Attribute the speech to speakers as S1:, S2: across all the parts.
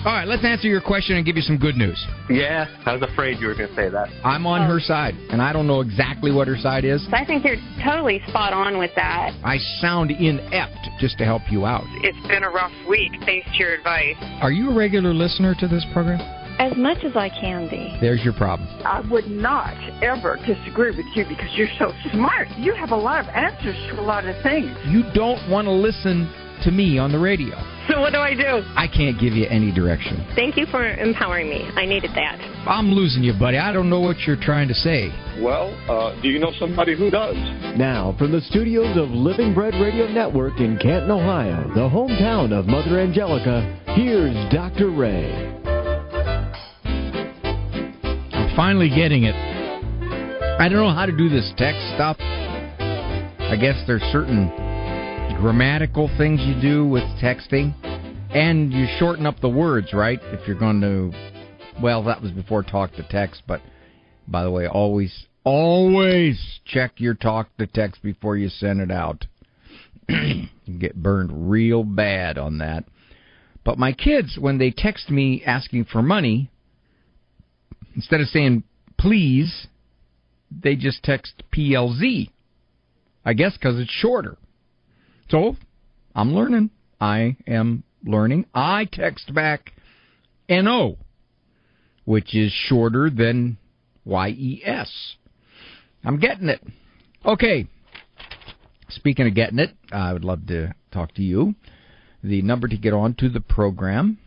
S1: All right, let's answer your question and give you some good news.
S2: Yeah, I was afraid you were going to say that.
S1: I'm on her side, and I don't know exactly what her side is.
S3: I think you're totally spot on with that.
S1: I sound inept just to help you out.
S4: It's been a rough week, thanks to your advice.
S1: Are you a regular listener to this program?
S3: As much as I can be.
S1: There's your problem.
S5: I would not ever disagree with you because you're so smart. You have a lot of answers to a lot of things.
S1: You don't want to listen to me on the radio.
S4: So what do I do?
S1: I can't give you any direction.
S3: Thank you for empowering me. I needed that.
S1: I'm losing you, buddy. I don't know what you're trying to say.
S6: Well, do you know somebody who does?
S7: Now, from the studios of Living Bread Radio Network in Canton, Ohio, the hometown of Mother Angelica, here's Dr. Ray.
S1: I'm finally getting it. I don't know how to do this text stuff. I guess there's certain grammatical things you do with texting, and you shorten up the words, right? If you're going to, well, that was before talk to text, but by the way, always check your talk to text before you send it out. You get burned real bad on that. But my kids, when they text me asking for money, instead of saying please, they just text PLZ. I guess because it's shorter. So, I'm learning. I am learning. I text back NO, which is shorter than YES. I'm getting it. Okay. Speaking of getting it, I would love to talk to you. The number to get on to the program,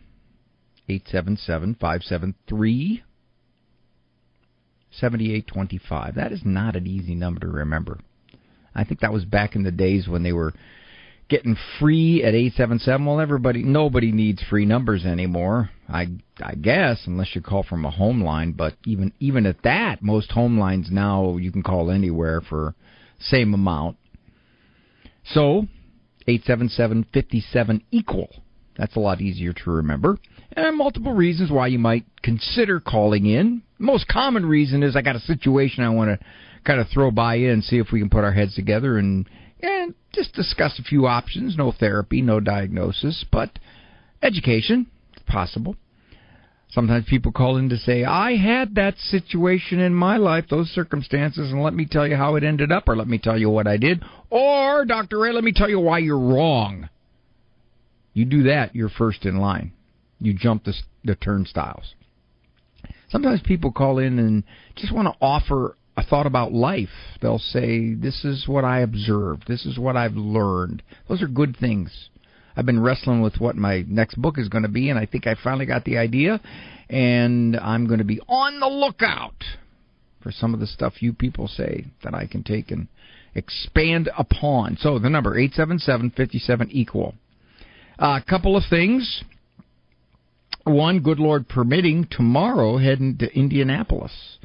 S1: 877-573-7825. That is not an easy number to remember. I think that was back in the days when they were getting free at 877. Well, nobody needs free numbers anymore, I guess, unless you call from a home line. But even at that, most home lines now you can call anywhere for same amount. So, 877-57-EQUAL. That's a lot easier to remember. And there are multiple reasons why you might consider calling in. The most common reason is I got a situation I want to kind of throw by you and see if we can put our heads together and just discuss a few options. No therapy, no diagnosis, but education, if possible. Sometimes people call in to say, I had that situation in my life, those circumstances, and let me tell you how it ended up, or let me tell you what I did, or, Dr. Ray, let me tell you why you're wrong. You do that, you're first in line. You jump the turnstiles. Sometimes people call in and just want to offer a thought about life. They'll say, this is what I observed. This is what I've learned. Those are good things. I've been wrestling with what my next book is going to be, and I think I finally got the idea, and I'm going to be on the lookout for some of the stuff you people say that I can take and expand upon. So the number, 877-57-EQUAL. A couple of things. One, good Lord permitting, tomorrow heading to Indianapolis.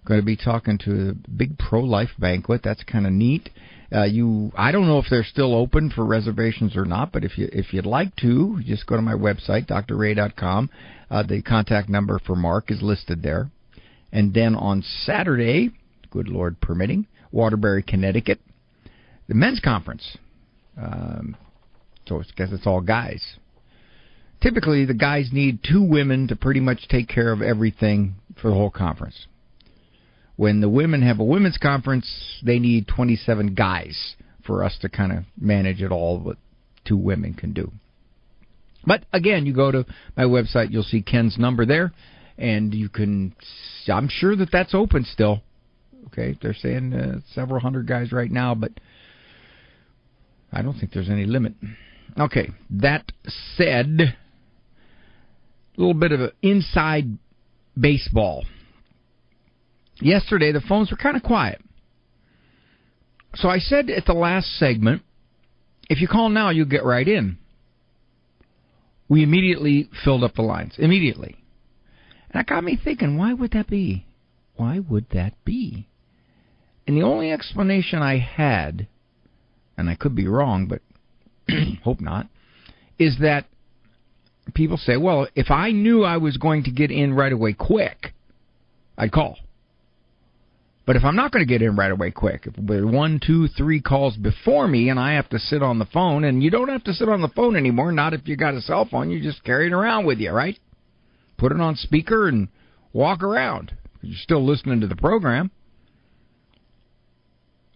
S1: Going to be talking to a big pro-life banquet. That's kind of neat. I don't know if they're still open for reservations or not, but if you'd like to, just go to my website, drray.com. The contact number for Mark is listed there. And then on Saturday, good Lord permitting, Waterbury, Connecticut, the men's conference. So I guess it's all guys. Typically, the guys need 2 women to pretty much take care of everything for the whole conference. When the women have a women's conference, they need 27 guys for us to kind of manage it all, what 2 women can do. But, again, you go to my website, you'll see Ken's number there, and you can, I'm sure that's open still. Okay, they're saying several hundred guys right now, but I don't think there's any limit. Okay, that said, a little bit of inside baseball. Yesterday, the phones were kind of quiet. So I said at the last segment, if you call now, you'll get right in. We immediately filled up the lines. Immediately. And that got me thinking, why would that be? Why would that be? And the only explanation I had, and I could be wrong, but hope not, is that people say, well, if I knew I was going to get in right away quick, I'd call. But if I'm not going to get in right away quick, if there are 1, 2, 3 calls before me and I have to sit on the phone, and you don't have to sit on the phone anymore, not if you got a cell phone, you just carry it around with you, right? put it on speaker and walk around. You're still listening to the program.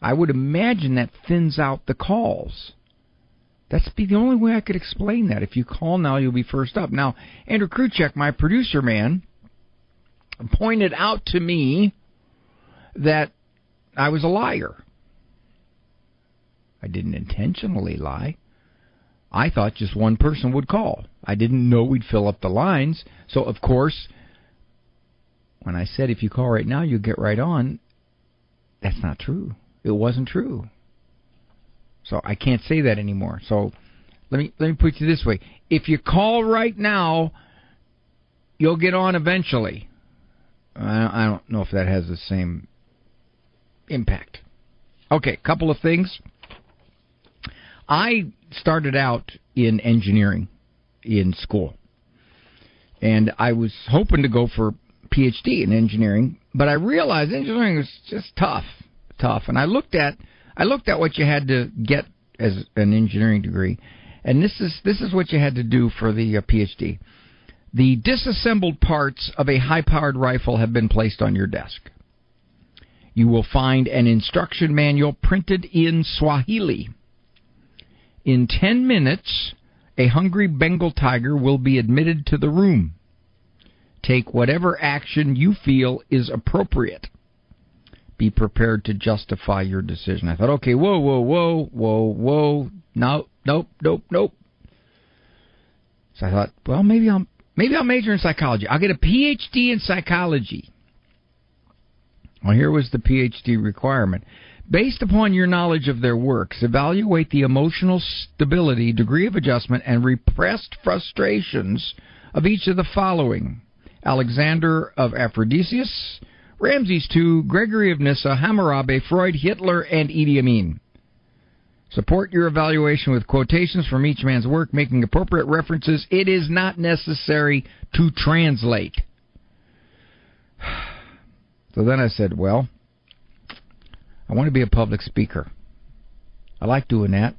S1: I would imagine that thins out the calls. That's the only way I could explain that. If you call now, you'll be first up. Now, Andrew Kruchek, my producer man, pointed out to me that I was a liar. I didn't intentionally lie. I thought just one person would call. I didn't know we'd fill up the lines. So, of course, when I said if you call right now, you'll get right on, that's not true. It wasn't true. So I can't say that anymore. So let me put it this way. If you call right now, you'll get on eventually. I don't know if that has the same impact. Okay, couple of things. I started out in engineering in school, and I was hoping to go for PhD in engineering, but I realized engineering was just tough. And I looked at what you had to get as an engineering degree, and this is what you had to do for the PhD. The disassembled parts of a high-powered rifle have been placed on your desk. You will find an instruction manual printed in Swahili. In 10 minutes, a hungry Bengal tiger will be admitted to the room. Take whatever action you feel is appropriate. Be prepared to justify your decision. I thought, okay, whoa. Nope. So I thought, well, maybe I'll major in psychology. I'll get a PhD in psychology. Well, here was the PhD requirement. Based upon your knowledge of their works, evaluate the emotional stability, degree of adjustment, and repressed frustrations of each of the following: Alexander of Aphrodisias, Ramses II, Gregory of Nyssa, Hammurabi, Freud, Hitler, and Idi Amin. Support your evaluation with quotations from each man's work, making appropriate references. It is not necessary to translate. So then I said, well, I want to be a public speaker. I like doing that.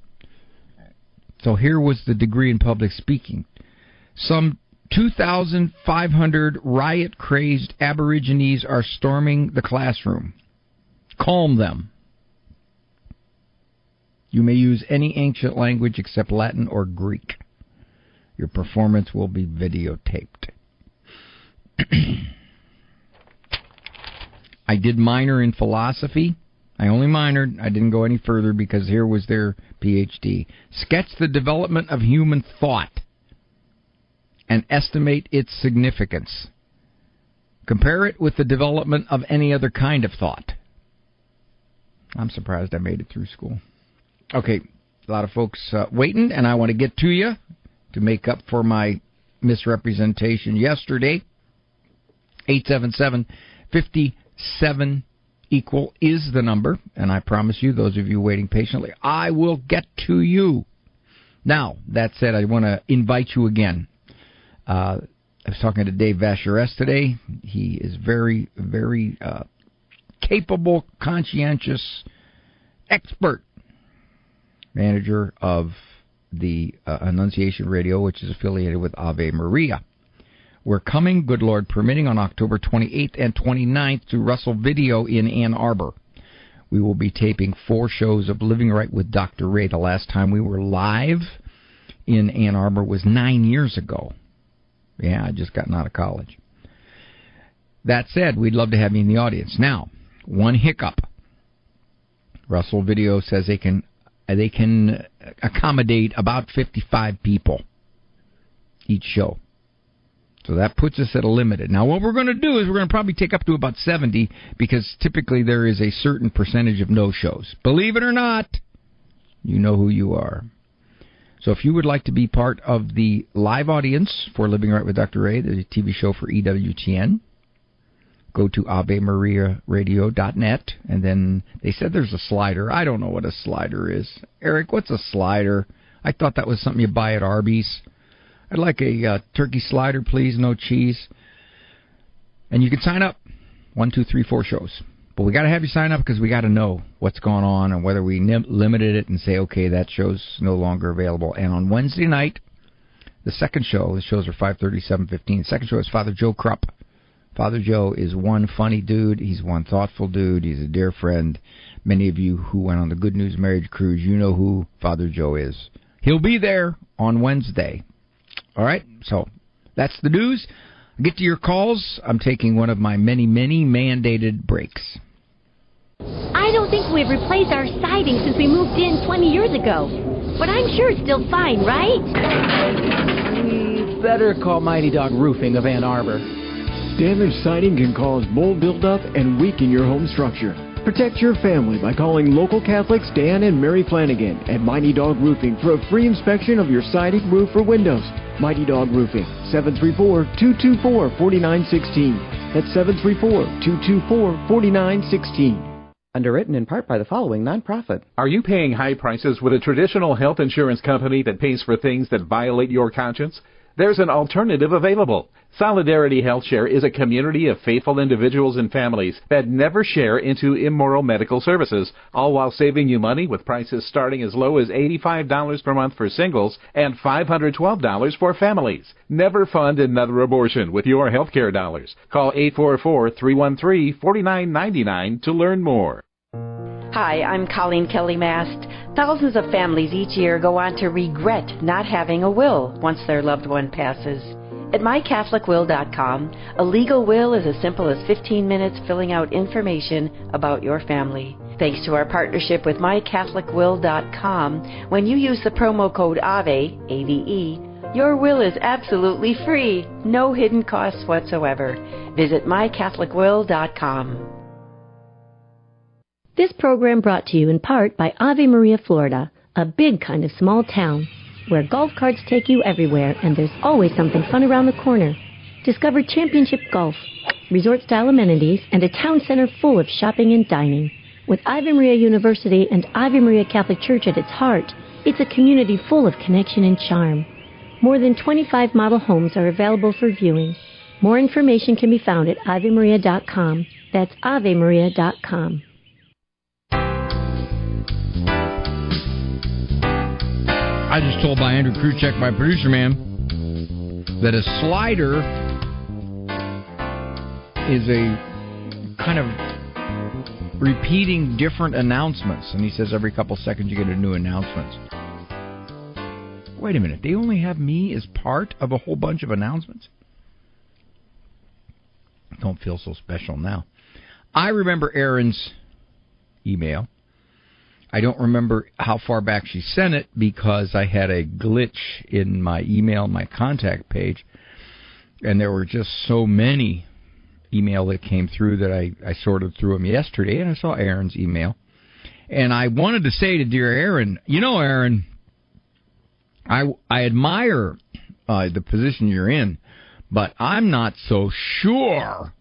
S1: So here was the degree in public speaking. Some 2,500 riot-crazed Aborigines are storming the classroom. Calm them. You may use any ancient language except Latin or Greek. Your performance will be videotaped. I did minor in philosophy. I only minored. I didn't go any further because here was their PhD. Sketch the development of human thought and estimate its significance. Compare it with the development of any other kind of thought. I'm surprised I made it through school. Okay, a lot of folks waiting, and I want to get to you to make up for my misrepresentation yesterday. 877-57 equal is the number, and I promise you, those of you waiting patiently, I will get to you. Now, that said, I want to invite you again. I was talking to Dave Vacherest today. He is very, very capable, conscientious, expert manager of the Annunciation Radio, which is affiliated with Ave Maria. We're coming, good Lord permitting, on October 28th and 29th to Russell Video in Ann Arbor. We will be taping 4 shows of Living Right with Dr. Ray. The last time we were live in Ann Arbor was 9 years ago. Yeah, I just gotten out of college. That said, we'd love to have you in the audience. Now, one hiccup. Russell Video says they can accommodate about 55 people each show. So that puts us at a limited. Now, what we're going to do is we're going to probably take up to about 70 because typically there is a certain percentage of no-shows. Believe it or not, you know who you are. So if you would like to be part of the live audience for Living Right with Dr. Ray, the TV show for EWTN, go to AveMariaRadio.net, and then they said there's a slider. I don't know what a slider is. Eric, what's a slider? I thought that was something you buy at Arby's. I'd like a turkey slider, please, no cheese. And you can sign up. 1, 2, 3, 4 shows. But we got to have you sign up because we got to know what's going on and whether we limited it and say, okay, that show's no longer available. And on Wednesday night, The second show, the shows are 5:30, 7:15. The second show is Father Joe Krupp. Father Joe is one funny dude. He's one thoughtful dude. He's a dear friend. Many of you who went on the Good News Marriage Cruise, you know who Father Joe is. He'll be there on Wednesday. All right, so that's the news. I'll get to your calls. I'm taking one of my many, many mandated breaks.
S8: I don't think we've replaced our siding since we moved in 20 years ago. But I'm sure it's still fine, right?
S9: We better call Mighty Dog Roofing of Ann Arbor.
S7: Damaged siding can cause mold buildup and weaken your home structure. Protect your family by calling local Catholics Dan and Mary Flanagan at Mighty Dog Roofing for a free inspection of your siding, roof, or windows. Mighty Dog Roofing, 734-224-4916. That's 734-224-4916.
S10: Underwritten in part by the following nonprofit.
S11: Are you paying high prices with a traditional health insurance company that pays for things that violate your conscience? There's an alternative available. Solidarity Health Share is a community of faithful individuals and families that never share into immoral medical services, all while saving you money with prices starting as low as $85 per month for singles and $512 for families. Never fund another abortion with your health care dollars. Call 844-313-4999 to learn more.
S12: Hi, I'm Colleen Kelly Mast. Thousands of families each year go on to regret not having a will once their loved one passes. At mycatholicwill.com, a legal will is as simple as 15 minutes filling out information about your family. Thanks to our partnership with mycatholicwill.com, when you use the promo code AVE, A-V-E, your will is absolutely free, no hidden costs whatsoever. Visit mycatholicwill.com.
S8: This program brought to you in part by Ave Maria, Florida, a big kind of small town where golf carts take you everywhere and there's always something fun around the corner. Discover championship golf, resort-style amenities, and a town center full of shopping and dining. With Ave Maria University and Ave Maria Catholic Church at its heart, it's a community full of connection and charm. More than 25 model homes are available for viewing. More information can be found at AveMaria.com. That's AveMaria.com.
S1: I just told by Andrew Kruchek, my producer man, that a slider is a kind of repeating different announcements. And he says every couple seconds you get a new announcement. Wait a minute, they only have me as part of a whole bunch of announcements? Don't feel so special now. I remember Erin's email. I don't remember how far back she sent it because I had a glitch in my email, my contact page, and there were just so many email that came through that I sorted through them yesterday, and I saw Erin's email. And I wanted to say to dear Erin, you know, Erin, I admire the position you're in, but I'm not so sure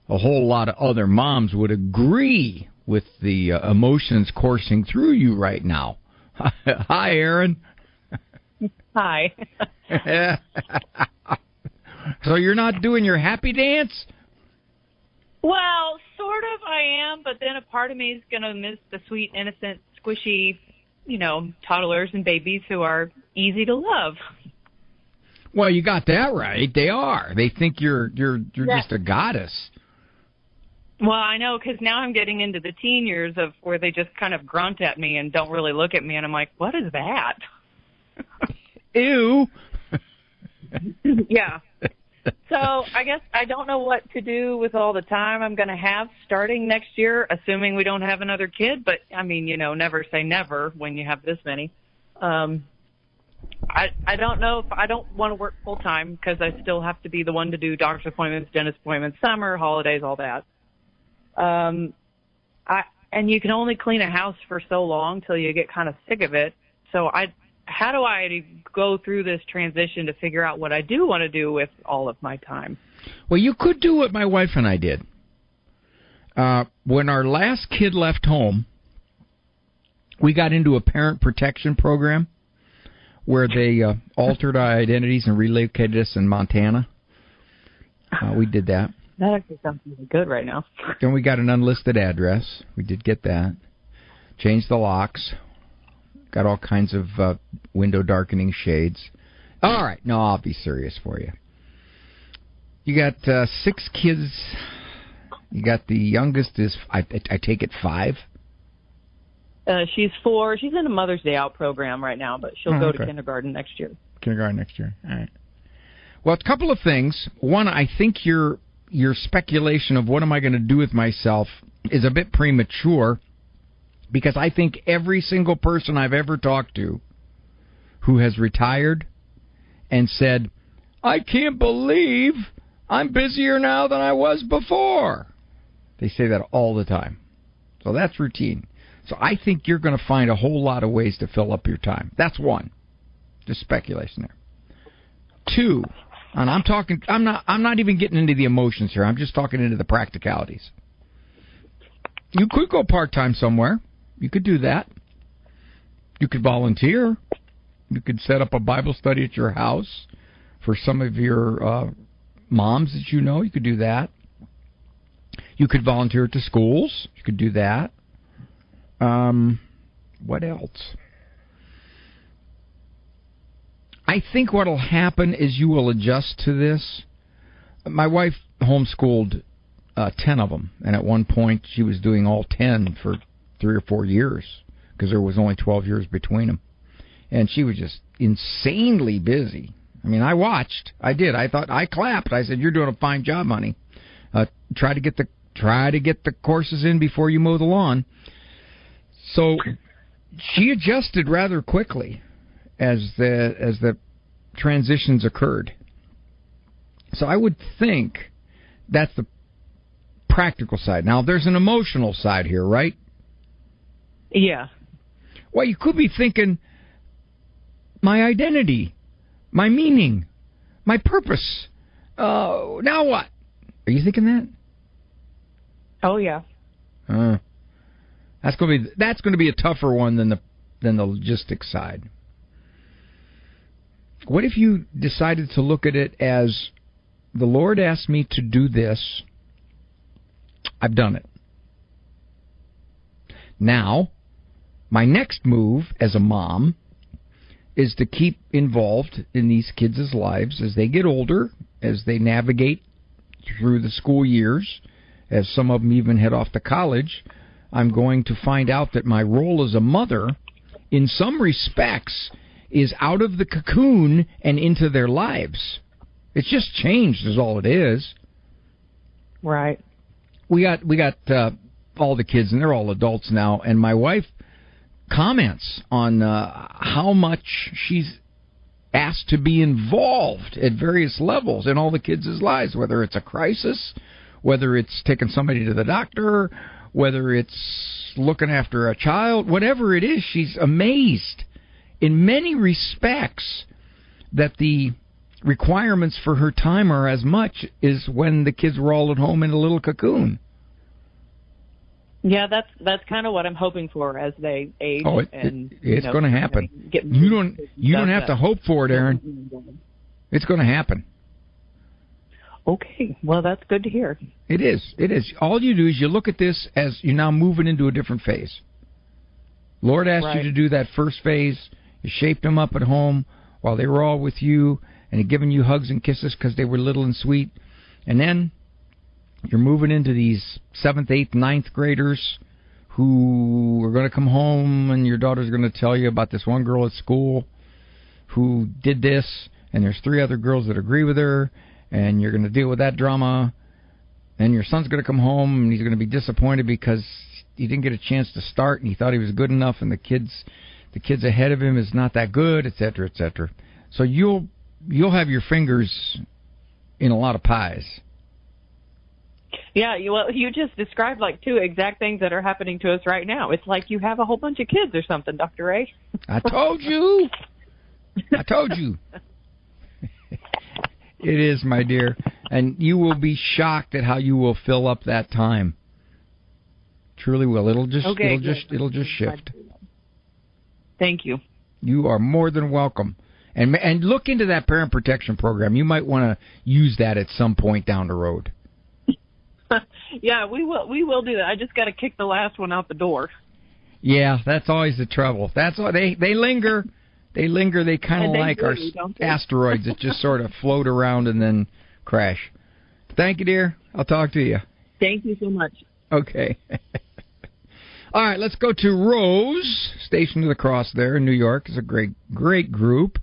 S1: a whole lot of other moms would agree with the emotions coursing through you right now. Hi, Erin.
S4: Hi.
S1: So you're not doing your happy dance?
S4: Well, sort of I am, but then a part of me is going to miss the sweet, innocent, squishy, toddlers and babies who are easy to love.
S1: Well, you got that right. They are. They think you're just a goddess.
S4: Well, I know, because now I'm getting into the teen years of where they just kind of grunt at me and don't really look at me, and I'm like, what is that?
S1: Ew.
S4: Yeah. So I guess I don't know what to do with all the time I'm going to have starting next year, assuming we don't have another kid. But, I mean, never say never when you have this many. I don't know if I don't want to work full-time because I still have to be the one to do doctor's appointments, dentist appointments, summer, holidays, all that. And you can only clean a house for so long till you get kind of sick of it. So how do I go through this transition to figure out what I do want to do with all of my time?
S1: Well, you could do what my wife and I did. When our last kid left home, we got into a parent protection program where they altered our identities and relocated us in Montana. We did that.
S4: That actually sounds really good right now.
S1: Then we got an unlisted address. We did get that. Changed the locks. Got all kinds of window darkening shades. All right. No, I'll be serious for you. You got 6 kids. You got the youngest is, I take it, 5?
S4: She's 4. She's in a Mother's Day Out program right now, but she'll go to kindergarten next year.
S1: Kindergarten next year. All right. Well, a couple of things. One, I think your speculation of what am I going to do with myself is a bit premature, because I think every single person I've ever talked to who has retired and said, I can't believe I'm busier now than I was before. They say that all the time. So that's routine. So I think you're going to find a whole lot of ways to fill up your time. That's one. Just speculation there. 2, and I'm not even getting into the emotions here. I'm just talking into the practicalities. You could go part-time somewhere. You could do that. You could volunteer. You could set up a Bible study at your house for some of your moms that you know. You could do that. You could volunteer at the schools. You could do that. What else? I think what will happen is you will adjust to this. My wife homeschooled 10 of them, and at one point she was doing all 10 for 3 or 4 years because there was only 12 years between them. And she was just insanely busy. I mean, I watched. I did. I thought, I clapped. I said, you're doing a fine job, honey. Try to get the courses in before you mow the lawn. So she adjusted rather quickly as the transitions occurred. So I would think that's the practical side. Now, there's an emotional side here, right?
S4: Yeah.
S1: Well, you could be thinking, my identity, my meaning, my purpose. Now what? Are you thinking that?
S4: Oh, yeah.
S1: That's going to be a tougher one than the logistics side. What if you decided to look at it as, the Lord asked me to do this, I've done it. Now, my next move as a mom is to keep involved in these kids' lives as they get older, as they navigate through the school years, as some of them even head off to college. I'm going to find out that my role as a mother, in some respects, is out of the cocoon and into their lives. It's just changed is all it is.
S4: Right.
S1: We got all the kids, and they're all adults now, and my wife comments on how much she's asked to be involved at various levels in all the kids' lives, whether it's a crisis, whether it's taking somebody to the doctor, whether it's looking after a child, whatever it is. She's amazed in many respects that the requirements for her time are as much as when the kids were all at home in a little cocoon.
S4: Yeah, that's kind of what I'm hoping for as they age.
S1: Oh, it's going to happen. You don't have to hope for it, Aaron. It's going to happen.
S4: Okay, well, that's good to hear.
S1: It is. All you do is you look at this as you're now moving into a different phase. Lord asked you to do that first phase. You shaped them up at home while they were all with you, and He given you hugs and kisses because they were little and sweet. And then you're moving into these 7th, 8th, 9th graders who are going to come home, and your daughter's going to tell you about this one girl at school who did this, and there's 3 other girls that agree with her, and you're going to deal with that drama. And your son's going to come home, and he's going to be disappointed because he didn't get a chance to start, and he thought he was good enough, and the kids ahead of him is not that good, etc., etc. So you'll have your fingers in a lot of pies.
S4: Yeah, well, you just described like 2 exact things that are happening to us right now. It's like you have a whole bunch of kids or something, Dr. Ray.
S1: I told you. It is, my dear. And you will be shocked at how you will fill up that time. Truly will. It'll just shift.
S4: Thank you.
S1: You are more than welcome. And look into that parent protection program. You might want to use that at some point down the road.
S4: Yeah, we will do that. I just got to kick the last one out the door.
S1: Yeah, that's always the trouble. That's all. They linger. They linger. They kind of like our asteroids that just sort of float around and then crash. Thank you, dear. I'll talk to you.
S4: Thank you so much.
S1: Okay. All right, let's go to Rose, stationed to the cross there in New York. It's a great group.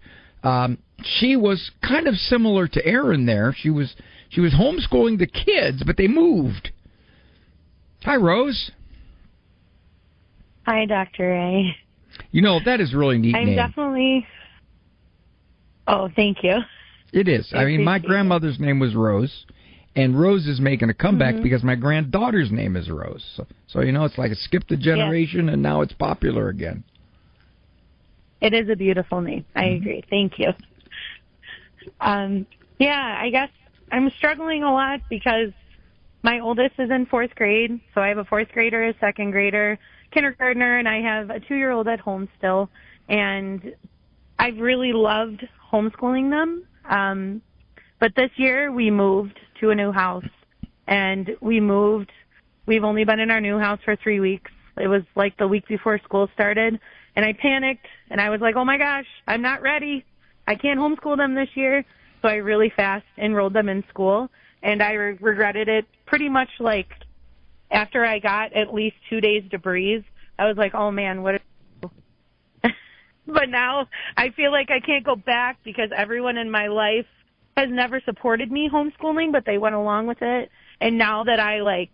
S1: She was kind of similar to Aaron there. She was homeschooling the kids, but they moved. Hi, Rose.
S3: Hi, Dr. A.
S1: You know, that is a really neat name.
S3: I'm definitely... Oh, thank you.
S1: It is. I mean, my grandmother's name was Rose, and Rose is making a comeback because my granddaughter's name is Rose. So you know, it's like it skipped a generation, and now it's popular again.
S3: It is a beautiful name. I agree. Thank you. Yeah, I guess I'm struggling a lot because my oldest is in 4th grade, so I have a 4th grader, a 2nd grader, kindergartner, and I have a 2-year-old at home still. And I've really loved homeschooling them. But this year we moved to a new house, and we've only been in our new house for 3 weeks. It was like the week before school started, and I panicked, and I was like, oh my gosh, I'm not ready. I can't homeschool them this year. So I really fast enrolled them in school, and I regretted it pretty much like after I got at least 2 days to breathe. I was like, oh man, what? But now I feel like I can't go back because everyone in my life has never supported me homeschooling, but they went along with it. And now that I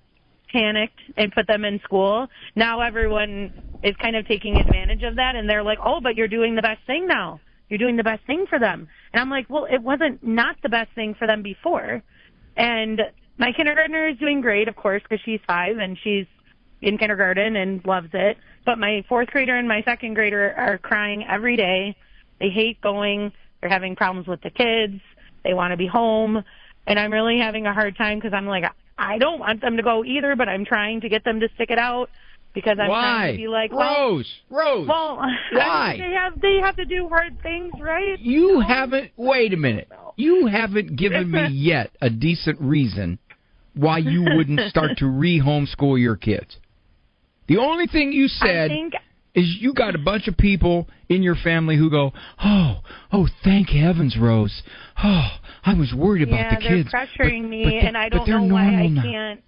S3: panicked and put them in school, now everyone is kind of taking advantage of that, and they're like, oh, but you're doing the best thing now. You're doing the best thing for them. And I'm like, well, it wasn't not the best thing for them before. And my kindergartner is doing great, of course, because she's 5 and she's in kindergarten and loves it. But my 4th grader and my 2nd grader are crying every day. They hate going. They're having problems with the kids. They want to be home. And I'm really having a hard time because I'm like, I don't want them to go either, but I'm trying to get them to stick it out because I'm trying to be like,
S1: Rose,
S3: well,
S1: why?
S3: They have to do hard things, right?
S1: You haven't, wait a minute. You haven't given me yet a decent reason why you wouldn't start to re-homeschool your kids. The only thing you said is you got a bunch of people in your family who go, oh, thank heavens, Rose. Oh, I was worried about the kids.
S3: Yeah, they're pressuring me, and I don't know why I can't.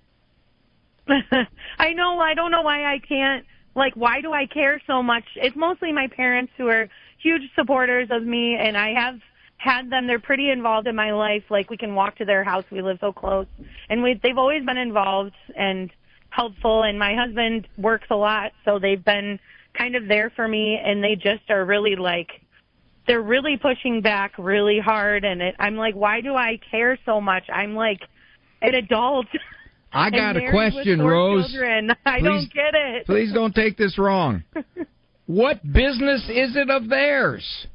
S3: I don't know why I can't. Why do I care so much? It's mostly my parents who are huge supporters of me, and I have had them. They're pretty involved in my life. We can walk to their house. We live so close. And they've always been involved and helpful, and my husband works a lot, so they've been kind of there for me, and they just are really they're really pushing back really hard, and I'm like, why do I care so much? I'm like an adult.
S1: I got a question, Rose.
S3: I don't get it.
S1: Please don't take this wrong. What business is it of theirs?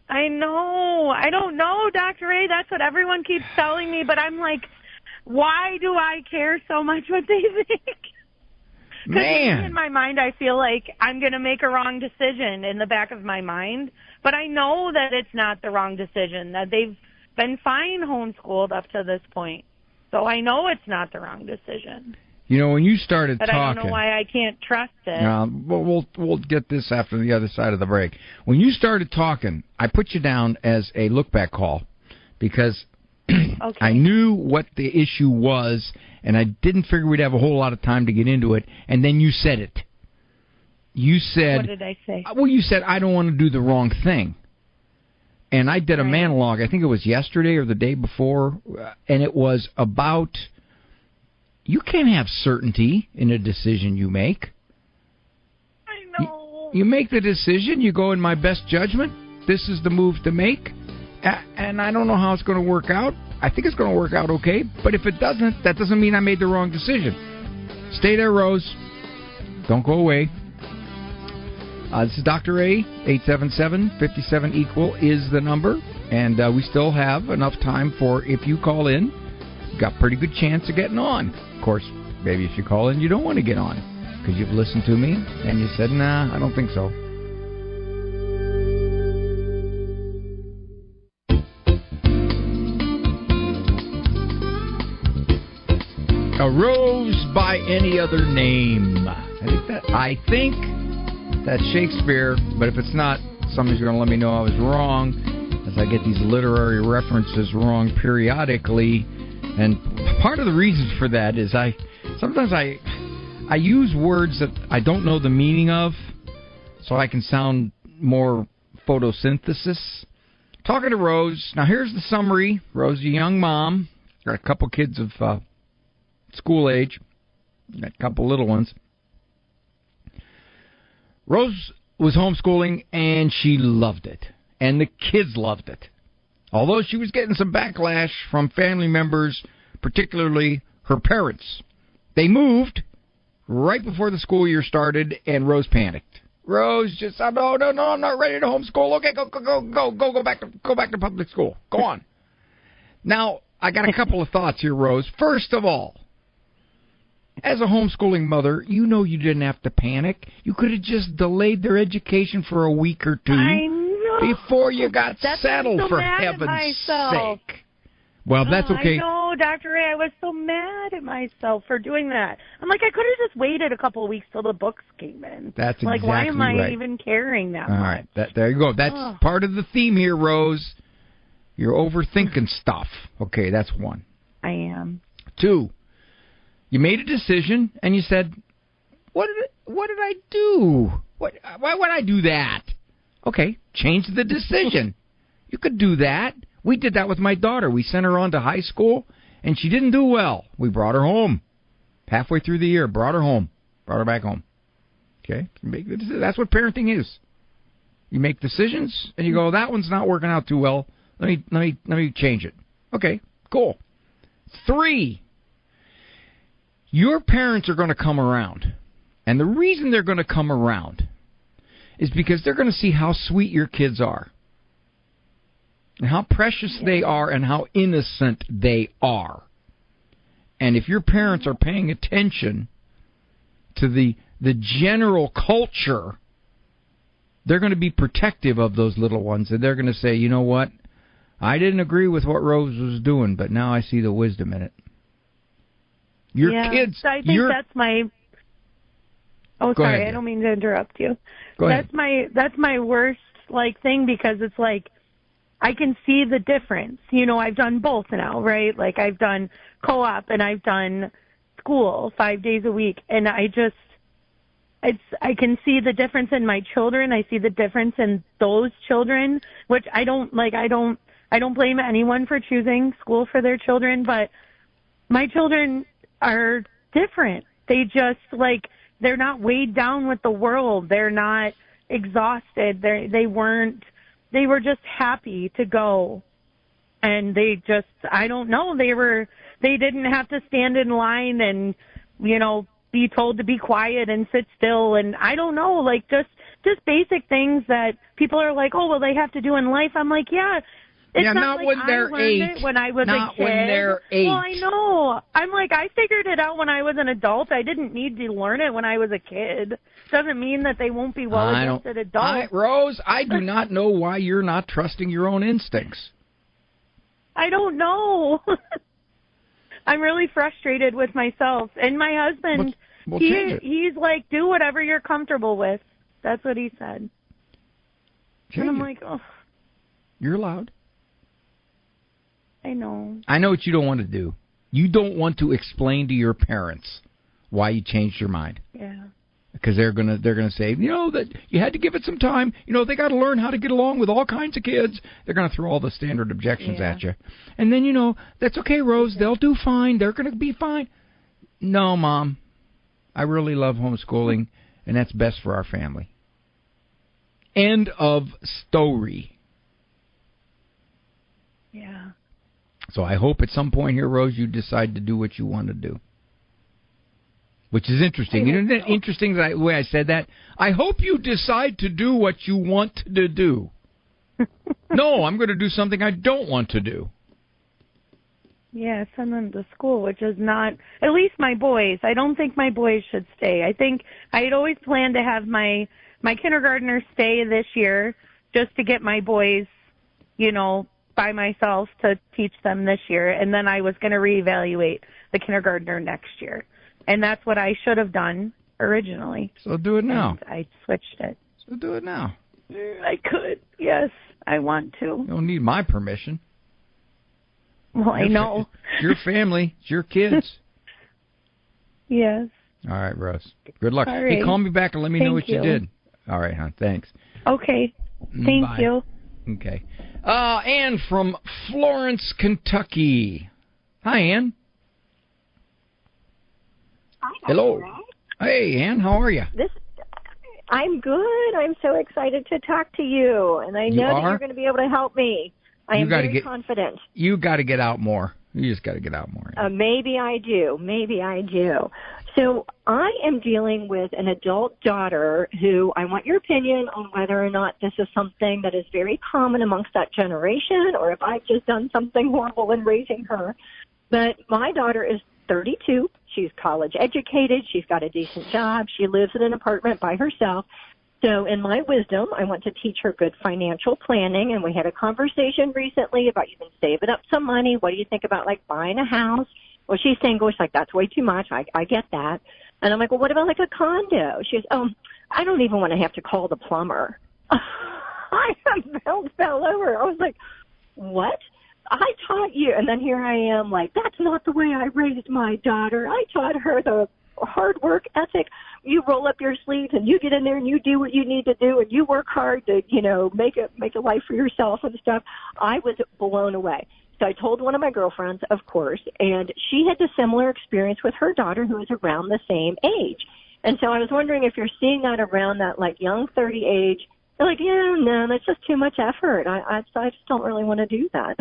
S3: I know. I don't know, Dr. A. That's what everyone keeps telling me, but I'm like, why do I care so much what they think?
S1: Man.
S3: In my mind, I feel like I'm going to make a wrong decision in the back of my mind, but I know that it's not the wrong decision, that they've been fine homeschooled up to this point. So I know it's not the wrong decision.
S1: You know, when you started
S3: but
S1: talking...
S3: I don't know why I can't trust it.
S1: We'll get this after the other side of the break. When you started talking, I put you down as a look-back call because okay. I knew what the issue was, and I didn't figure we'd have a whole lot of time to get into it, and then you said it. You said...
S3: What did I say?
S1: Well, you said, I don't want to do the wrong thing. And I did a monologue, I think it was yesterday or the day before, and it was about... You can't have certainty in a decision you make.
S3: I know.
S1: You make the decision, you go, in my best judgment, this is the move to make, and I don't know how it's going to work out. I think it's going to work out okay, but if it doesn't, that doesn't mean I made the wrong decision. Stay there, Rose. Don't go away. This is Dr. A. 877-57-EQUAL is the number, and we still have enough time for, if you call in, you've got a pretty good chance of getting on. Of course, maybe if you call in, you don't want to get on because you've listened to me and you said, nah, I don't think so. A rose by any other name. I think that's Shakespeare, but if it's not, somebody's going to let me know I was wrong, as I get these literary references wrong periodically. And part of the reason for that is sometimes I use words that I don't know the meaning of, so I can sound more photosynthesis. Talking to Rose. Now, here's the summary. Rose, a young mom. Got a couple kids of school age. Got a couple little ones. Rose was homeschooling, and she loved it. And the kids loved it. Although she was getting some backlash from family members, particularly her parents. They moved right before the school year started, and Rose panicked. Rose just said, no, I'm not ready to homeschool. Okay, go back to public school. Go on. Now, I got a couple of thoughts here, Rose. First of all, as a homeschooling mother, you know you didn't have to panic. You could have just delayed their education for a week or two before you got settled, for heaven's sake. Well, that's okay.
S3: I know, Dr. Ray, I was so mad at myself for doing that. I'm like, I could have just waited a couple of weeks till the books came in.
S1: That's exactly
S3: like, why am I
S1: right.
S3: even caring that
S1: All
S3: much?
S1: right, there you go. That's part of the theme here, Rose. You're overthinking stuff. Okay, that's one.
S3: I am.
S1: 2, you made a decision, and you said, what did I do? Why would I do that? Okay, change the decision. You could do that. We did that with my daughter. We sent her on to high school, and she didn't do well. We brought her home. Halfway through the year, brought her home. Brought her back home. Okay? That's what parenting is. You make decisions, and you go, that one's not working out too well. Let me change it. Okay, cool. 3, your parents are going to come around. And the reason they're going to come around is because they're going to see how sweet your kids are. And how precious they are and how innocent they are. And if your parents are paying attention to the general culture, they're going to be protective of those little ones. And they're going to say, you know what? I didn't agree with what Rose was doing, but now I see the wisdom in it. Your kids...
S3: I think that's my... Oh,
S1: Go
S3: sorry,
S1: ahead,
S3: I don't mean to interrupt you.
S1: Go ahead.
S3: That's my worst thing, because it's like I can see the difference. You know, I've done both now, right? Like I've done co-op and I've done school 5 days a week, and I can see the difference in my children. I see the difference in those children, which I don't blame anyone for choosing school for their children, but my children are different. They just they're not weighed down with the world. They're not exhausted. They were just happy to go. And they just, I don't know, they didn't have to stand in line and, you know, be told to be quiet and sit still. And I don't know, just basic things that people are like, oh, well, they have to do in life. I'm like, yeah. It's not like
S1: when
S3: I
S1: they're
S3: learned
S1: 8.
S3: it when I was
S1: Not
S3: a kid.
S1: when they're 8.
S3: Well, I know. I'm like, I figured it out when I was an adult. I didn't need to learn it when I was a kid. Doesn't mean that they won't be well-adjusted adults.
S1: Rose, I do not know why you're not trusting your own instincts.
S3: I don't know. I'm really frustrated with myself. And my husband, he's like, do whatever you're comfortable with. That's what he said. And I'm like, oh.
S1: You're allowed.
S3: I know.
S1: I know what you don't want to do. You don't want to explain to your parents why you changed your mind.
S3: Yeah.
S1: Because they're gonna say, you know, that you had to give it some time. You know, they got to learn how to get along with all kinds of kids. They're gonna throw all the standard objections at you, and then, you know, that's okay, Rose. They'll do fine. They're gonna be fine. No, Mom, I really love homeschooling, and that's best for our family. End of story.
S3: Yeah.
S1: So I hope at some point here, Rose, you decide to do what you want to do. Which is interesting. Isn't it interesting the way I said that? I hope you decide to do what you want to do. No, I'm going to do something I don't want to do.
S3: Yeah, send them to school, which is not, at least my boys. I don't think my boys should stay. I think I had always planned to have my kindergartner stay this year just to get my boys, you know, by myself to teach them this year. And then I was going to reevaluate the kindergartner next year. And that's what I should have done originally.
S1: So do it now.
S3: And I switched it.
S1: So do it now.
S5: I could. Yes, I want to.
S1: You don't need my permission.
S3: Well, I know.
S1: It's your family. It's your kids.
S3: Yes.
S1: All right, Rose. Good luck.
S3: All right.
S1: Hey, call me back and let me know what you
S3: you
S1: did. All right, hon. Thanks.
S3: Okay. Thank
S1: Bye.
S3: you.
S1: Okay. Ann from Florence, Kentucky. Hi, Ann.
S13: Hi,
S1: hello. Hey, Ann. How are you?
S13: I'm good. I'm so excited to talk to you, and I know that you're going to be able to help me. I am very confident.
S1: You got to get out more. You just got to get out more.
S13: Maybe I do. Maybe I do. So I am dealing with an adult daughter who I want your opinion on whether or not this is something that is very common amongst that generation or if I've just done something horrible in raising her. But my daughter is 32. She's college educated. She's got a decent job. She lives in an apartment by herself. So in my wisdom, I want to teach her good financial planning. And we had a conversation recently about you've been saving up some money. What do you think about, like, buying a house? Well, she's single. She's like, that's way too much. I get that. And I'm like, well, what about, like, a condo? She goes, I don't even want to have to call the plumber. I fell over. I was like, what? I taught you. And then here I am like, that's not the way I raised my daughter. I taught her the hard work ethic. You roll up your sleeves and you get in there and you do what you need to do and you work hard to, make a life for yourself and stuff. I was blown away. So I told one of my girlfriends, of course, and she had a similar experience with her daughter who was around the same age. And so I was wondering if you're seeing that around that, like, young 30 age. They're like, yeah, no, that's just too much effort. I just don't really want to do that.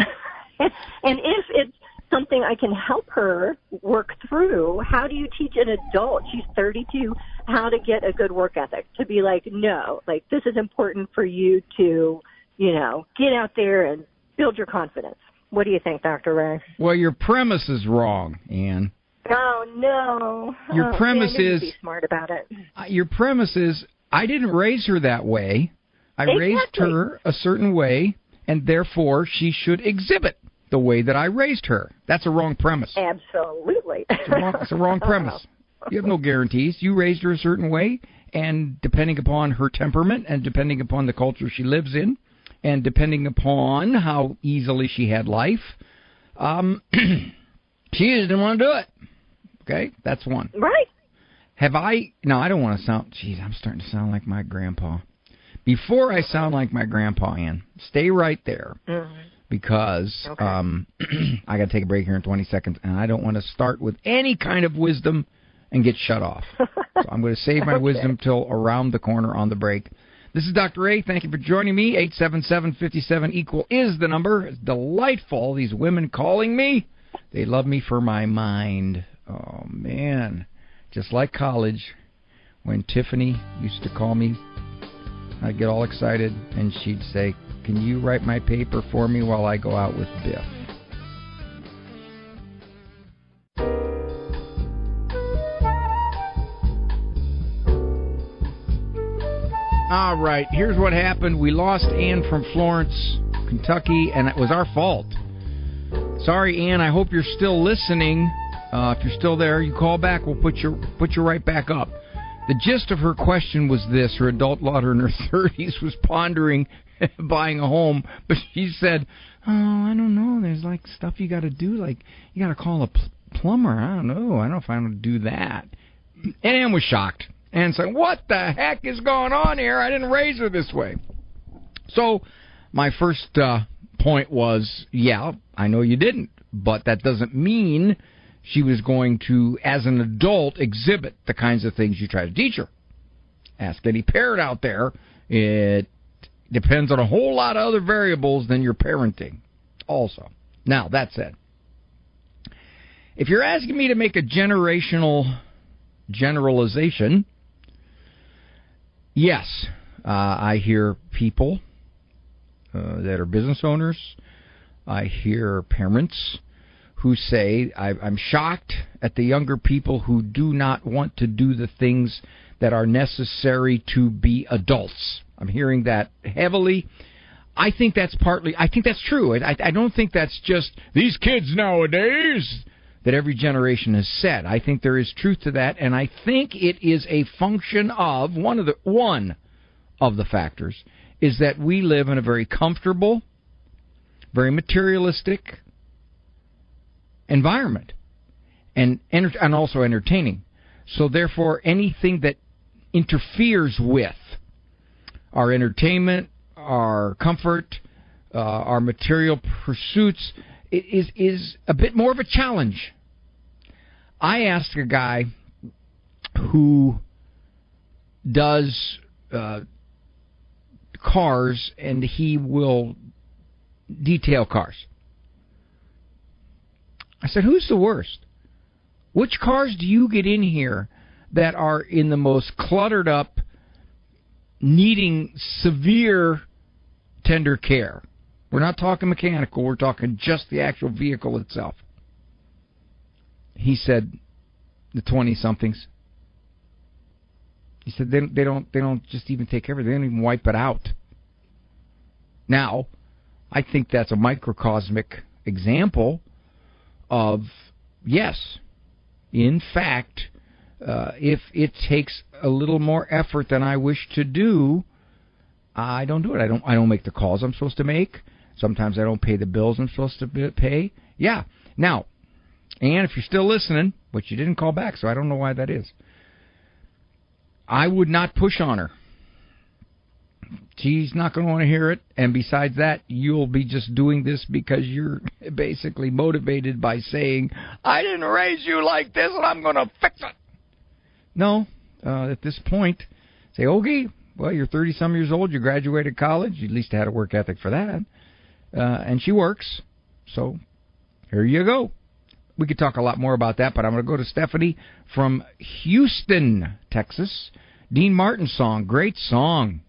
S13: And if it's something I can help her work through, how do you teach an adult, she's 32, how to get a good work ethic? To be like, no, like, this is important for you to, get out there and build your confidence. What do you think, Dr. Ray?
S1: Well, your premise is wrong, Ann.
S13: Oh, no.
S1: Your premise is...
S13: be smart about it.
S1: Your premise is, I didn't raise her that way. I raised her a certain way, and therefore she should exhibit the way that I raised her. That's a wrong premise.
S13: Absolutely.
S1: It's a wrong premise. You have no guarantees. You raised her a certain way, and depending upon her temperament and depending upon the culture she lives in and depending upon how easily she had life, she just didn't want to do it. Okay? That's one.
S13: Right.
S1: No, I don't want to sound... Geez, I'm starting to sound like my grandpa. Before I sound like my grandpa, Ann, stay right there. Mm-hmm. Because I got to take a break here in 20 seconds, and I don't want to start with any kind of wisdom and get shut off. So I'm going to save my wisdom till around the corner on the break. This is Dr. A. Thank you for joining me. 877-57-EQUAL is the number. It's delightful, these women calling me. They love me for my mind. Oh, man. Just like college, when Tiffany used to call me, I'd get all excited, and she'd say, can you write my paper for me while I go out with Biff? All right, here's what happened. We lost Ann from Florence, Kentucky, and it was our fault. Sorry, Ann, I hope you're still listening. If you're still there, you call back. We'll put you right back up. The gist of her question was this. Her adult daughter in her 30s was pondering buying a home, but she said, I don't know, there's like stuff you got to do, like you got to call a plumber. I don't know if I want to do that. And Ann was shocked and said, what the heck is going on here? I didn't raise her this way. So my first point was, yeah, I know you didn't, but that doesn't mean she was going to, as an adult, exhibit the kinds of things you try to teach her. Ask any parent out there. It depends on a whole lot of other variables than your parenting also. Now, that said, if you're asking me to make a generational generalization, yes, I hear people that are business owners. I hear parents who say, I'm shocked at the younger people who do not want to do the things that are necessary to be adults. I'm hearing that heavily. I think that's true. I don't think that's just these kids nowadays that every generation has said. I think there is truth to that, and I think it is a function of one of the factors is that we live in a very comfortable, very materialistic environment, and also entertaining. So therefore, anything that interferes with our entertainment, our comfort, our material pursuits is a bit more of a challenge. I asked a guy who does cars, and he will detail cars. I said, who's the worst? Which cars do you get in here that are in the most cluttered up, needing severe tender care? We're not talking mechanical, we're talking just the actual vehicle itself. He said, the 20-somethings. He said they don't just even take care of it. They don't even wipe it out. Now, I think that's a microcosmic example of, yes, in fact, if it takes a little more effort than I wish to do, I don't do it. I don't make the calls I'm supposed to make. Sometimes I don't pay the bills I'm supposed to pay. Yeah. Now, and if you're still listening, which you didn't call back, so I don't know why that is, I would not push on her. She's not going to want to hear it, and besides that, you'll be just doing this because you're basically motivated by saying, I didn't raise you like this, and I'm going to fix it. No, at this point, say, okay, well, you're 30-some years old, you graduated college, you at least had a work ethic for that, and she works, so here you go. We could talk a lot more about that, but I'm going to go to Stephanie from Houston, Texas. Dean Martin's song, great song.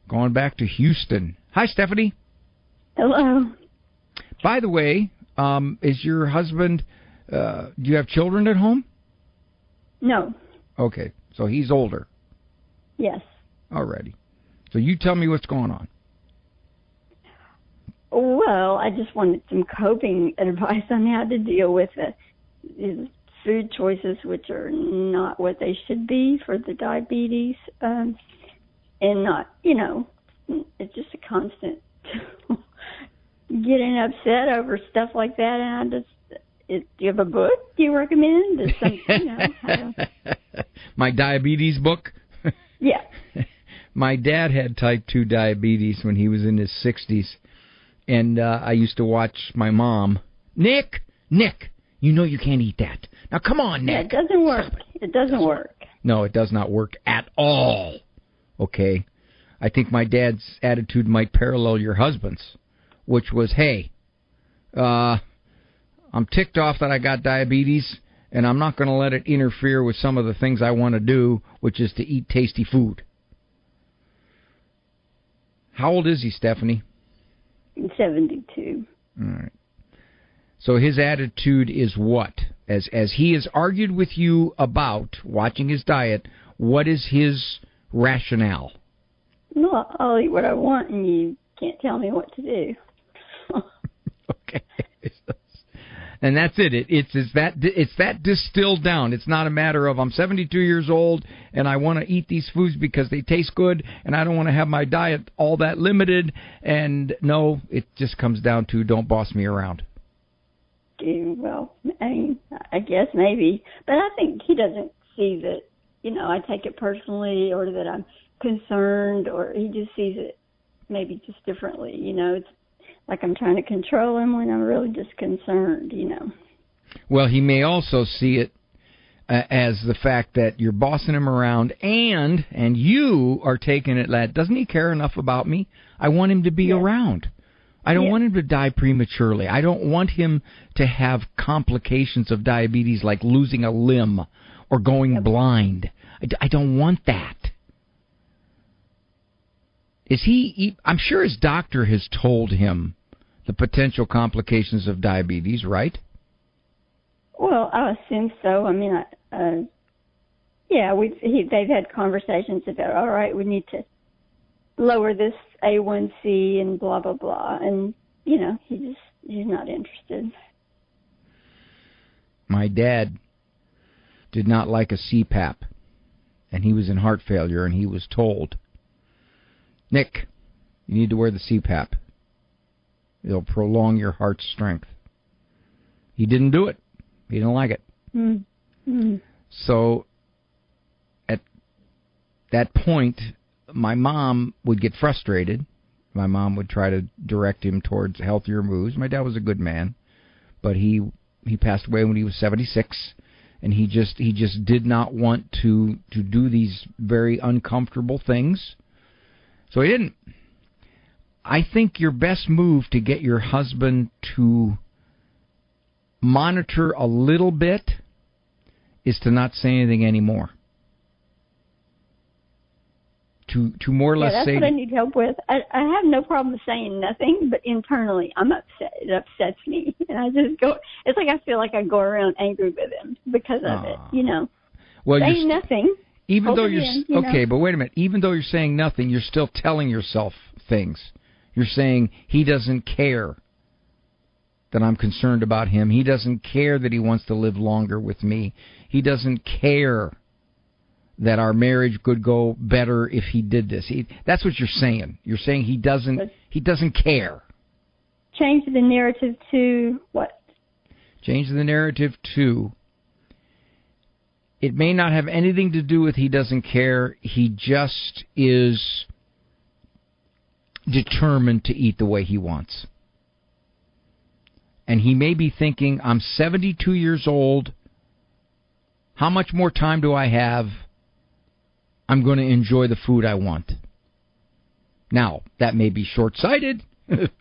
S1: Going back to Houston. Hi, Stephanie.
S14: Hello.
S1: By the way, is your husband, do you have children at home?
S14: No.
S1: Okay, so he's older.
S14: Yes.
S1: Alrighty. So you tell me what's going on.
S14: Well, I just wanted some coping advice on how to deal with the food choices, which are not what they should be for the diabetes, and not, it's just a constant getting upset over stuff like that. And I do you have a book you recommend?
S1: My diabetes book?
S14: Yeah.
S1: My dad had type 2 diabetes when he was in his 60s. And I used to watch my mom. Nick, you know you can't eat that. Now, come on, Nick.
S14: Yeah, it doesn't work. It doesn't work.
S1: No, it does not work at all. Okay? I think my dad's attitude might parallel your husband's, which was, hey, I'm ticked off that I got diabetes, and I'm not going to let it interfere with some of the things I want to do, which is to eat tasty food. How old is he, Stephanie?
S14: 72.
S1: All right. So his attitude is what? As he has argued with you about watching his diet, what is his rationale?
S14: No, I'll eat what I want, and you can't tell me what to do.
S1: Okay. And that's it. It's that distilled down. It's not a matter of I'm 72 years old and I want to eat these foods because they taste good and I don't want to have my diet all that limited. And no, it just comes down to don't boss me around.
S14: Well, I guess maybe. But I think he doesn't see that, I take it personally or that I'm concerned, or he just sees it maybe just differently. It's like I'm trying to control him when I'm really just concerned, Well, he may also see it as the fact that you're bossing him around and you are taking it that, doesn't he care enough about me? I want him to be around. I don't want him to die prematurely. I don't want him to have complications of diabetes like losing a limb or going blind. I don't want that. I'm sure his doctor has told him the potential complications of diabetes, right? Well, I assume so. I mean, they've had conversations about, all right, we need to lower this A1C and blah, blah, blah. And, he's not interested.
S1: My dad did not like a CPAP, and he was in heart failure, and he was told, Nick, You need to wear the CPAP. It'll prolong your heart's strength. He didn't do it. He didn't like it.
S14: Mm-hmm.
S1: So at that point, my mom would get frustrated. My mom would try to direct him towards healthier moves. My dad was a good man, but he passed away when he was 76, and he just did not want to do these very uncomfortable things. So he didn't. I think your best move to get your husband to monitor a little bit is to not say anything anymore. To more or less
S14: that's
S1: say...
S14: what I need help with. I have no problem saying nothing, but internally I'm upset. It upsets me. And I just go... It's like I feel like I go around angry with him because of it, you know.
S1: Well,
S14: saying nothing.
S1: Even though you're...
S14: In, you
S1: okay,
S14: know?
S1: but wait a minute. Even though you're saying nothing, you're still telling yourself things. You're saying he doesn't care that I'm concerned about him. He doesn't care that he wants to live longer with me. He doesn't care that our marriage could go better if he did this. That's what you're saying. You're saying he doesn't care.
S14: Change the narrative to what?
S1: Change the narrative to, it may not have anything to do with he doesn't care. He just is determined to eat the way he wants. And he may be thinking, I'm 72 years old. How much more time do I have? I'm going to enjoy the food I want. Now, that may be short-sighted,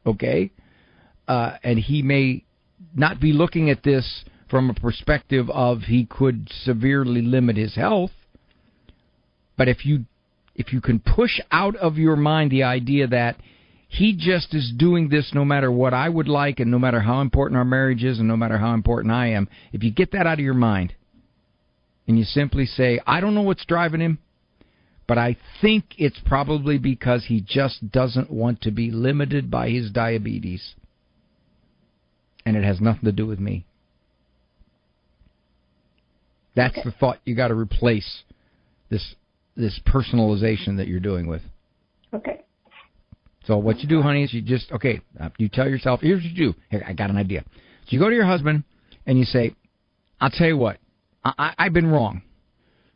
S1: okay? And he may not be looking at this from a perspective of he could severely limit his health. But if you can push out of your mind the idea that he just is doing this no matter what I would like and no matter how important our marriage is and no matter how important I am, if you get that out of your mind and you simply say, I don't know what's driving him, but I think it's probably because he just doesn't want to be limited by his diabetes. And it has nothing to do with me. That's the thought you got to replace this personalization that you're doing with.
S14: Okay.
S1: So what you do, honey, is you just, you tell yourself, here's what you do. Here, I got an idea. So you go to your husband and you say, I'll tell you what, I've been wrong.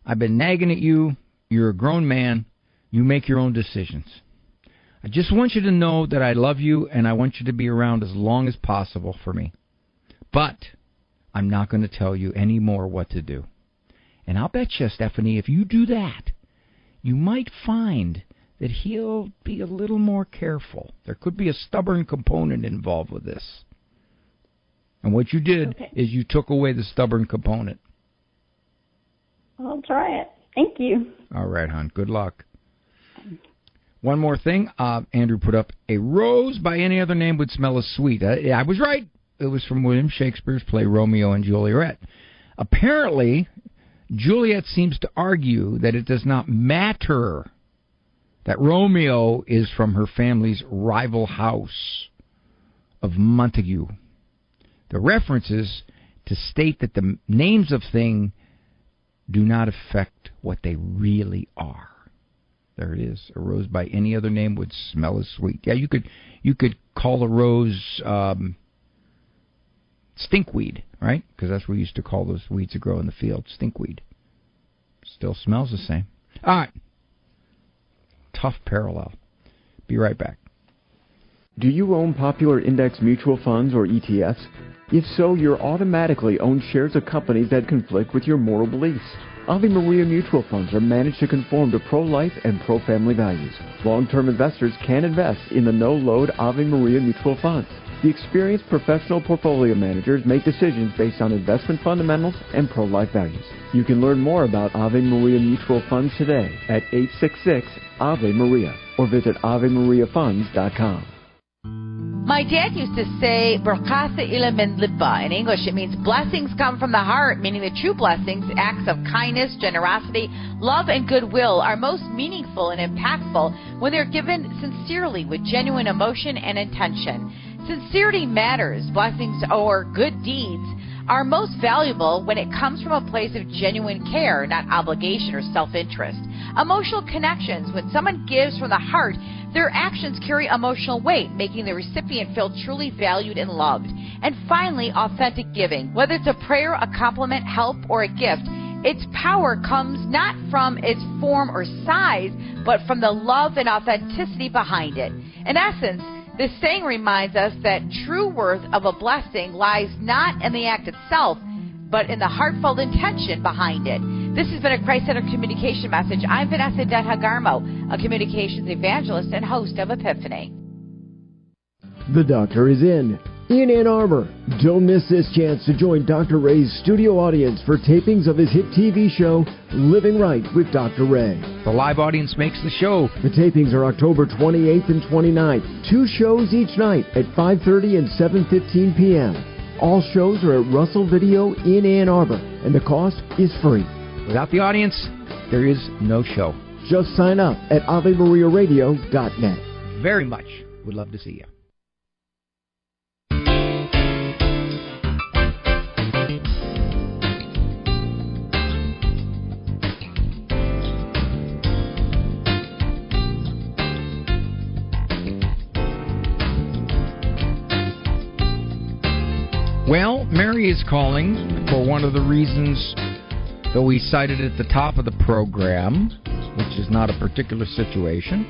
S1: I've been nagging at you. You're a grown man. You make your own decisions. I just want you to know that I love you and I want you to be around as long as possible for me. But I'm not going to tell you any more what to do. And I'll bet you, Stephanie, if you do that, you might find that he'll be a little more careful. There could be a stubborn component involved with this. And what you did is you took away the stubborn component.
S14: I'll try it. Thank you.
S1: All right, hon. Good luck. One more thing. Andrew put up, a rose by any other name would smell as sweet. I was right. It was from William Shakespeare's play Romeo and Juliet. Apparently, Juliet seems to argue that it does not matter that Romeo is from her family's rival house of Montague. The references to state that the names of things do not affect what they really are. There it is. A rose by any other name would smell as sweet. Yeah, you could call a rose stinkweed, right? Because that's what we used to call those weeds that grow in the field, stinkweed. Still smells the same. All right. Tough parallel. Be right back.
S7: Do you own popular index mutual funds or ETFs? If so, you're automatically own shares of companies that conflict with your moral beliefs. Ave Maria mutual funds are managed to conform to pro-life and pro-family values. Long-term investors can invest in the no-load Ave Maria mutual funds. The experienced professional portfolio managers make decisions based on investment fundamentals and pro-life values. You can learn more about Ave Maria mutual funds today at 866-AVE-MARIA or visit AveMariaFunds.com.
S15: My dad used to say, Berkasa ila min liba. In English, it means blessings come from the heart, meaning the true blessings, acts of kindness, generosity, love, and goodwill are most meaningful and impactful when they're given sincerely with genuine emotion and intention. Sincerity matters. Blessings or good deeds are most valuable when it comes from a place of genuine care, not obligation or self-interest. Emotional connections. When someone gives from the heart, their actions carry emotional weight, making the recipient feel truly valued and loved. And finally, authentic giving. Whether it's a prayer, a compliment, help, or a gift, its power comes not from its form or size, but from the love and authenticity behind it. In essence, this saying reminds us that true worth of a blessing lies not in the act itself, but in the heartfelt intention behind it. This has been a Christ-centered communication message. I'm Vanessa Denha-Garmo, a communications evangelist and host of Epiphany.
S7: The doctor is in Ann Arbor. Don't miss this chance to join Dr. Ray's studio audience for tapings of his hit TV show, Living Right with Dr. Ray.
S1: The live audience makes the show.
S7: The tapings are October 28th and 29th. 2 shows each night at 5:30 and 7:15 p.m. All shows are at Russell Video in Ann Arbor, and the cost is free.
S1: Without the audience, there is no show.
S7: Just sign up at AveMariaRadio.net.
S1: Very much would love to see you. Well, Mary is calling for one of the reasons that we cited at the top of the program, which is not a particular situation,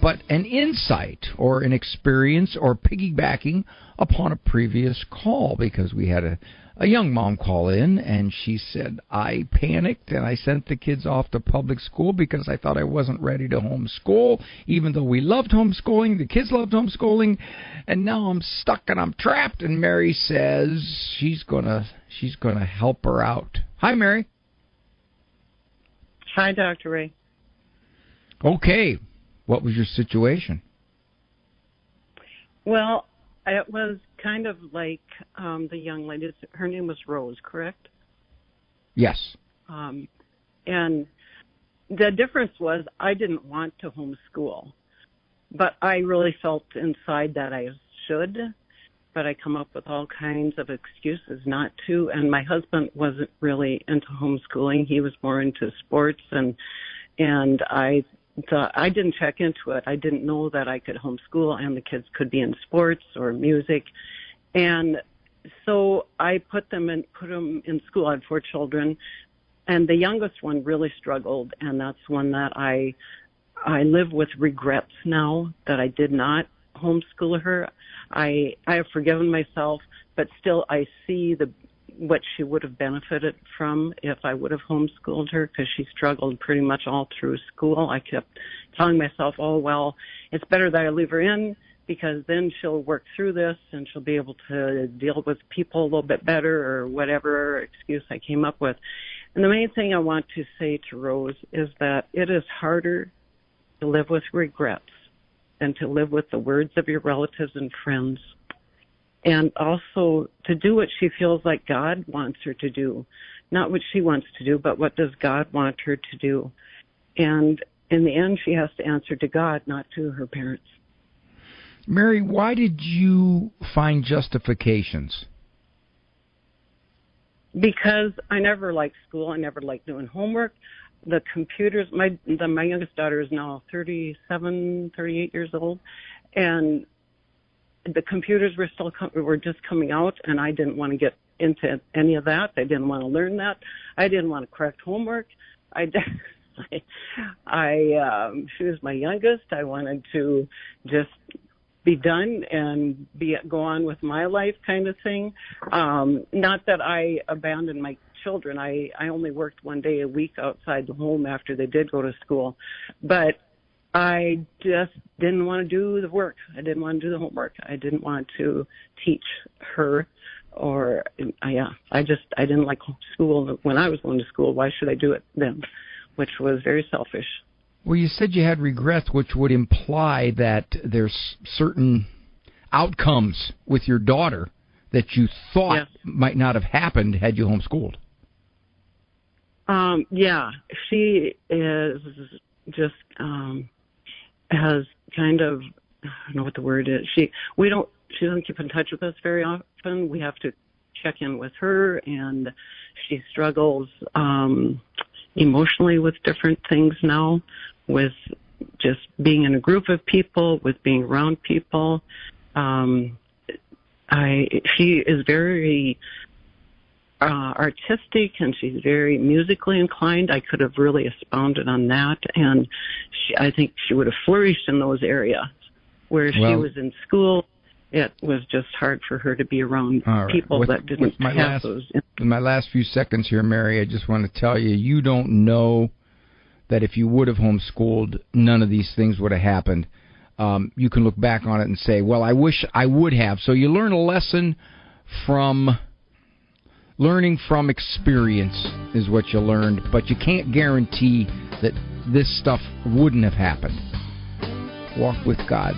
S1: but an insight or an experience or piggybacking upon a previous call, because we had a young mom call in, and she said, I panicked and I sent the kids off to public school because I thought I wasn't ready to homeschool, even though we loved homeschooling, the kids loved homeschooling, and now I'm stuck and I'm trapped. And Mary says she's gonna help her out. Hi, Mary.
S16: Hi, Dr. Ray.
S1: Okay. What was your situation?
S16: Well, it was kind of like the young lady. Her name was Rose, correct?
S1: Yes.
S16: And the difference was I didn't want to homeschool, but I really felt inside that I should, but I come up with all kinds of excuses not to. And my husband wasn't really into homeschooling. He was more into sports, and I didn't check into it. I didn't know that I could homeschool and the kids could be in sports or music. And so I put them in school. I had 4 children, and the youngest one really struggled, and that's one that I live with regrets now that I did not homeschool her. I have forgiven myself, but still I see what she would have benefited from if I would have homeschooled her, because she struggled pretty much all through school. I kept telling myself, oh, well, it's better that I leave her in, because then she'll work through this and she'll be able to deal with people a little bit better, or whatever excuse I came up with. And the main thing I want to say to Rose is that it is harder to live with regrets than to live with the words of your relatives and friends. And also to do what she feels like God wants her to do. Not what she wants to do, but what does God want her to do. And in the end, she has to answer to God, not to her parents.
S1: Mary, why did you find justifications?
S16: Because I never liked school. I never liked doing homework. The computers, my youngest daughter is now 37, 38 years old, and the computers were just coming out, and I didn't want to get into any of that. I didn't want to learn that. I didn't want to correct homework. She was my youngest. I wanted to just be done and go on with my life, kind of thing. Not that I abandoned my children. I only worked 1 day a week outside the home after they did go to school, but I just didn't want to do the work. I didn't want to do the homework. I didn't want to teach her, or I didn't like school when I was going to school. Why should I do it then? Which was very selfish.
S1: Well, you said you had regrets, which would imply that there's certain outcomes with your daughter that you thought might not have happened had you homeschooled.
S16: Yeah, she is just has kind of, I don't know what the word is. She doesn't keep in touch with us very often. We have to check in with her, and she struggles emotionally with different things now, with just being in a group of people, with being around people. She is very artistic, and she's very musically inclined. I could have really expounded on that, and I think she would have flourished in those areas. Where she was in school, it was just hard for her to be around people that didn't have those.
S1: In my last few seconds here, Mary, I just want to tell you, you don't know that if you would have homeschooled, none of these things would have happened. You can look back on it and say, well, I wish I would have. So you learn a lesson from learning from experience is what you learned, but you can't guarantee that this stuff wouldn't have happened. Walk with God.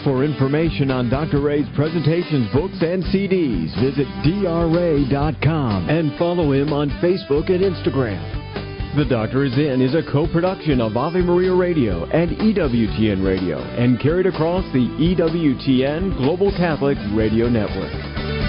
S7: For information on Dr. Ray's presentations, books, and CDs, visit drray.com and follow him on Facebook and Instagram. The Doctor Is In is a co-production of Ave Maria Radio and EWTN Radio and carried across the EWTN Global Catholic Radio Network.